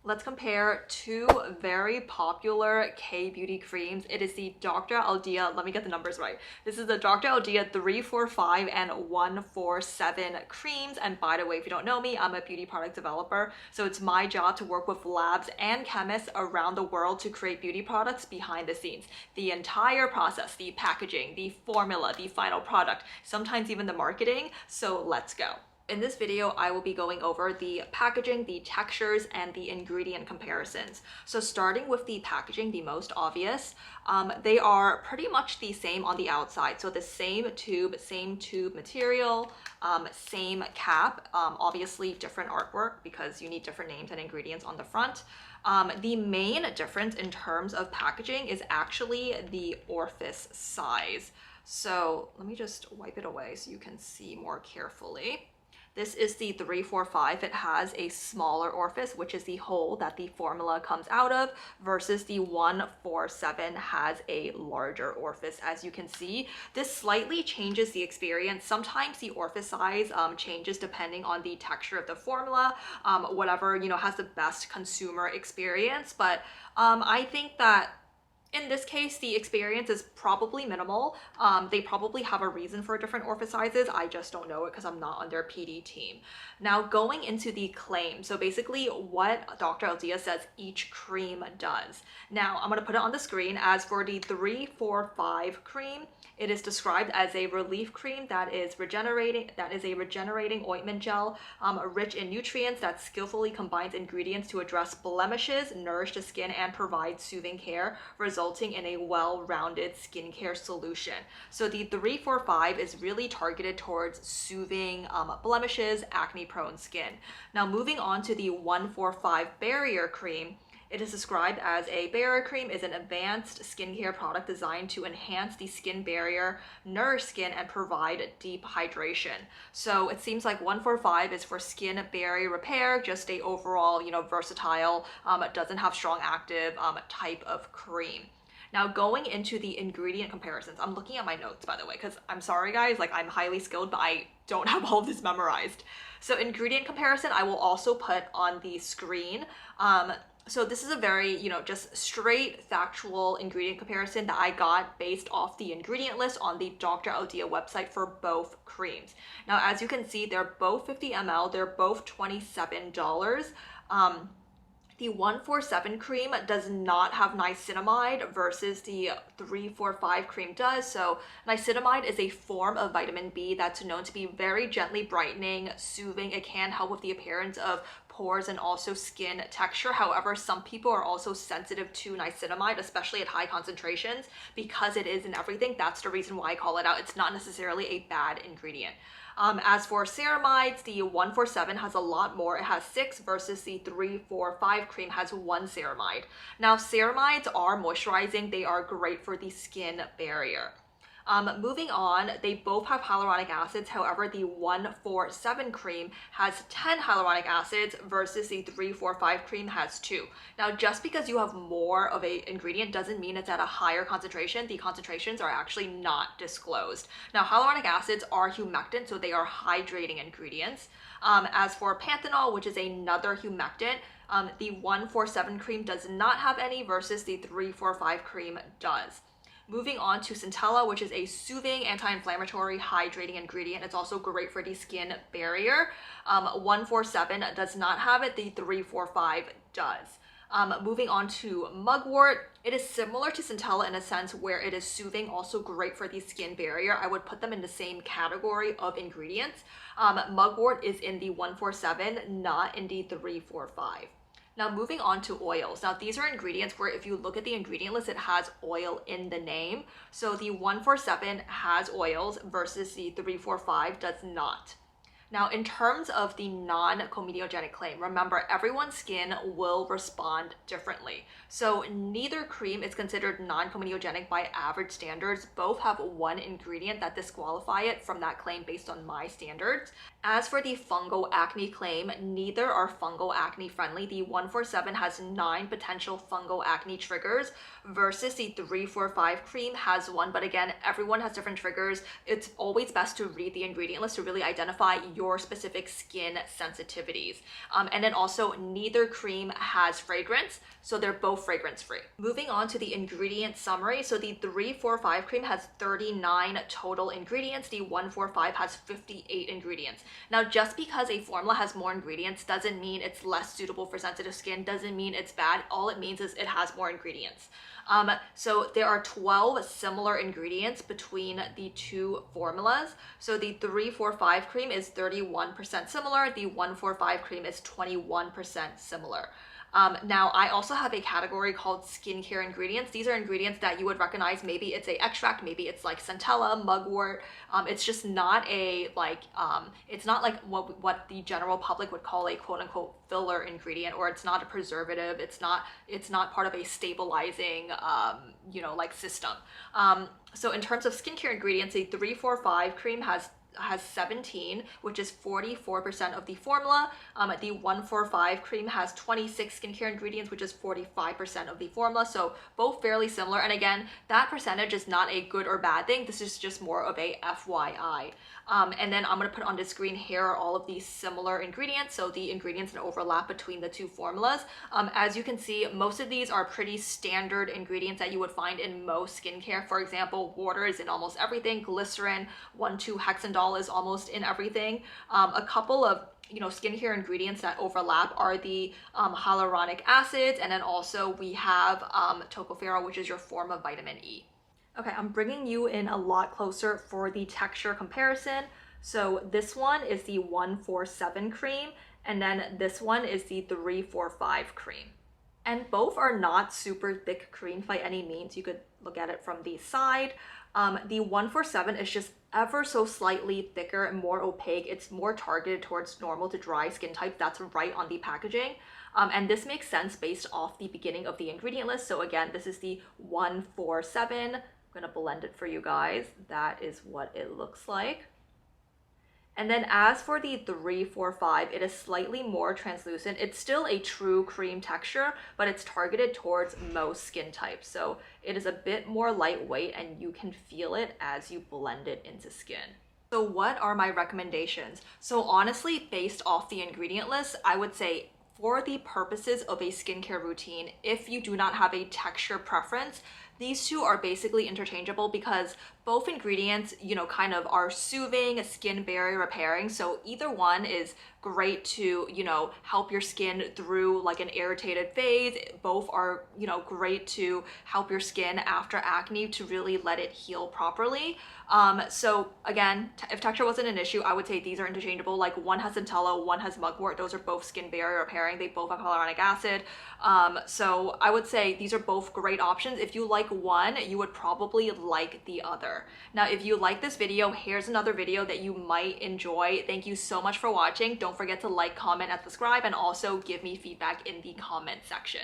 let's compare two very popular K-beauty creams. It is the Dr.Althea, let me get the numbers right. This is the Dr.Althea 345 and 147 creams. And by the way, if you don't know me, I'm a beauty product developer. So it's my job to work with labs and chemists around the world to create beauty products behind the scenes. The entire process, the packaging, the formula, the final product, sometimes even the marketing. So let's go. In this video, I will be going over the packaging, the textures, and the ingredient comparisons. So starting with the packaging, the most obvious, they are pretty much the same on the outside. So the same tube material, same cap, obviously different artwork because you need different names and ingredients on the front. The main difference in terms of packaging is actually the orifice size. So let me just wipe it away so you can see more carefully. This is the 345. It has a smaller orifice, which is the hole that the formula comes out of, versus the 147 has a larger orifice. As you can see, this slightly changes the experience. Sometimes the orifice size changes depending on the texture of the formula, whatever, has the best consumer experience. But I think that in this case, the experience is probably minimal. They probably have a reason for different orifice sizes. I just don't know it because I'm not on their PD team. Now, going into the claim. So basically what Dr.Althea says each cream does. Now, I'm going to put it on the screen. As for the 345 cream, it is described as a relief cream that is a regenerating ointment gel, rich in nutrients that skillfully combines ingredients to address blemishes, nourish the skin, and provide soothing care, resulting in a well-rounded skincare solution. So the 345 is really targeted towards soothing blemishes, acne-prone skin. Now moving on to the 145 barrier cream, it is described as a barrier cream is an advanced skincare product designed to enhance the skin barrier, nourish skin, and provide deep hydration. So it seems like 145 is for skin barrier repair, just a overall, versatile, it doesn't have strong active type of cream. Now going into the ingredient comparisons, I'm looking at my notes by the way, because I'm sorry guys, I'm highly skilled, but I don't have all of this memorized. So ingredient comparison, I will also put on the screen. So this is a very, just straight factual ingredient comparison that I got based off the ingredient list on the Dr.Althea website for both creams. Now, as you can see, they're both 50 ml. They're both $27. The 147 cream does not have niacinamide versus the 345 cream does. So niacinamide is a form of vitamin B that's known to be very gently brightening, soothing. It can help with the appearance of pores and also skin texture. However, some people are also sensitive to niacinamide, especially at high concentrations, because it is in everything. That's the reason why I call it out. It's not necessarily a bad ingredient. As for ceramides, the 147 has a lot more. It has 6 versus the 345 cream has 1 ceramide. Now, ceramides are moisturizing. They are great for the skin barrier. Moving on, they both have hyaluronic acids. However, the 147 cream has 10 hyaluronic acids versus the 345 cream has 2. Now, just because you have more of an ingredient doesn't mean it's at a higher concentration. The concentrations are actually not disclosed. Now, hyaluronic acids are humectant, so they are hydrating ingredients. As for panthenol, which is another humectant, the 147 cream does not have any versus the 345 cream does. Moving on to centella, which is a soothing, anti-inflammatory, hydrating ingredient. It's also great for the skin barrier. 147 does not have it, the 345 does. Moving on to mugwort, it is similar to centella in a sense where it is soothing, also great for the skin barrier. I would put them in the same category of ingredients. Mugwort is in the 147, not in the 345. Now moving on to oils. Now these are ingredients where if you look at the ingredient list, it has oil in the name. So the 147 has oils versus the 345 does not. Now, in terms of the non-comedogenic claim, remember everyone's skin will respond differently. So neither cream is considered non-comedogenic by average standards. Both have one ingredient that disqualify it from that claim based on my standards. As for the fungal acne claim, neither are fungal acne friendly. The 147 has 9 potential fungal acne triggers versus the 345 cream has 1. But again, everyone has different triggers. It's always best to read the ingredient list to really identify your specific skin sensitivities. And then also neither cream has fragrance, so they're both fragrance free. Moving on to the ingredient summary. So the 345 cream has 39 total ingredients. The 145 has 58 ingredients. Now, just because a formula has more ingredients doesn't mean it's less suitable for sensitive skin, doesn't mean it's bad. All it means is it has more ingredients. So there are 12 similar ingredients between the two formulas. So the 345 cream is 31% similar. The 145 cream is 21% similar. Now, I also have a category called skincare ingredients. These are ingredients that you would recognize. Maybe it's a extract, maybe it's like centella, mugwort. It's just not a it's not like what the general public would call a quote unquote filler ingredient, or it's not a preservative. It's not part of a stabilizing like system. So in terms of skincare ingredients, a 345 cream has 17, which is 44% of the formula. The 145 cream has 26 skincare ingredients, which is 45% of the formula. So both fairly similar. And again, that percentage is not a good or bad thing. This is just more of a FYI. And then I'm going to put on the screen here are all of these similar ingredients. So the ingredients that overlap between the two formulas. As you can see, most of these are pretty standard ingredients that you would find in most skincare. For example, water is in almost everything. Glycerin, 1,2-hexanol is almost in everything. A couple of skincare ingredients that overlap are the hyaluronic acids, and then also we have tocopherol, which is your form of vitamin E. Okay, I'm bringing you in a lot closer for the texture comparison. So this one is the 147 cream, and then this one is the 345 cream. And both are not super thick creams by any means. You could look at it from the side. The 147 is just ever so slightly thicker and more opaque. It's more targeted towards normal to dry skin type. That's right on the packaging. And this makes sense based off the beginning of the ingredient list. So again, this is the 147. I'm gonna blend it for you guys. That is what it looks like. And then as for the 345, it is slightly more translucent. It's still a true cream texture, but it's targeted towards most skin types. So it is a bit more lightweight and you can feel it as you blend it into skin. So what are my recommendations? So honestly, based off the ingredient list, I would say for the purposes of a skincare routine, if you do not have a texture preference, these two are basically interchangeable because both ingredients, kind of are soothing, skin barrier repairing. So either one is great to, help your skin through like an irritated phase. Both are, great to help your skin after acne to really let it heal properly. So again, if texture wasn't an issue, I would say these are interchangeable. Like one has centella, one has mugwort. Those are both skin barrier repairing. They both have hyaluronic acid. So I would say these are both great options. If you like one, you would probably like the other. Now, if you like this video, here's another video that you might enjoy. Thank you so much for watching. Don't forget to like, comment, and subscribe, and also give me feedback in the comment section.